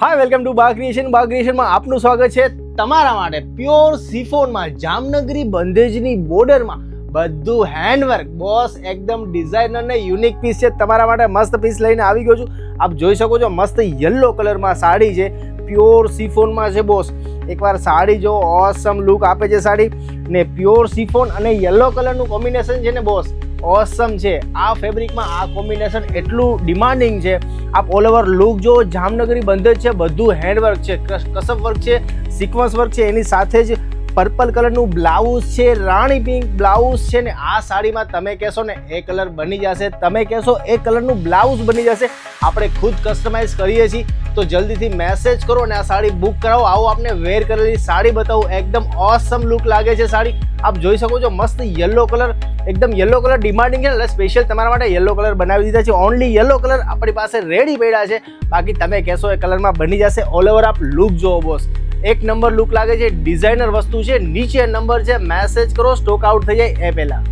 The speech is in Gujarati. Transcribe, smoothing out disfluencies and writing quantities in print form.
હાય વેલકમ ટુ બા ક્રિએશન. બા ક્રિએશનમાં આપનું સ્વાગત છે. તમારા માટે પ્યોર સિફોનમાં જામનગરી બંધેજની બોર્ડરમાં બધું હેન્ડવર્ક બોસ, એકદમ ડિઝાઇનર ને યુનિક પીસ છે. તમારા માટે મસ્ત પીસ લઈને આવી ગયો છું. આપ જોઈ શકો છો, મસ્ત યલો કલરમાં સાડી છે, પ્યોર સિફોનમાં છે બોસ. એકવાર સાડી જો ઓસમ લુક આપે છે સાડી ને પ્યોર સિફોન અને યલો કલરનું કોમ્બિનેશન છે ને બોસ, ઓસમ છે. આ ફેબ્રિકમાં આ કોમ્બિનેશન એટલું ડિમાન્ડિંગ છે. આપ ઓલ ઓવર લુક જો જામનગરી બંધેજ છે, બધું હેન્ડવર્ક છે, કસબ વર્ક છે, સિક્વન્સ વર્ક છે. એની સાથે જ પર્પલ કલરનું બ્લાઉઝ છે, રાણી પિંક બ્લાઉઝ છે ને આ સાડીમાં તમે કહેશો ને એ કલર બની જશે, તમે કહેશો એ કલરનું બ્લાઉઝ બની જશે. આપણે ખુદ કસ્ટમાઇઝ કરીએ છીએ, તો જલ્દીથી મેસેજ કરો અને આ સાડી બુક કરાવો. આવો આપને વેર કરેલી સાડી બતાવું, એકદમ ઓસમ લુક લાગે છે સાડી. આપ જોઈ શકો છો, મસ્ત યલો કલર, એકદમ યલો કલર ડિમાન્ડિંગ છે એટલે સ્પેશિયલ તમારા માટે યલો કલર બનાવી દીધા છે. ઓનલી યલો કલર આપણી પાસે રેડી પડ્યા છે. બાકી તમે કહેશો એ કલરમાં બની જશે. ઓલ ઓવર આપ લુક જોવો બોસ, એક નંબર લુક લાગે છે, ડિઝાઇનર વસ્તુ છે. નીચે નંબર છે, મેસેજ કરો, સ્ટોક આઉટ થઈ જાય એ પહેલા.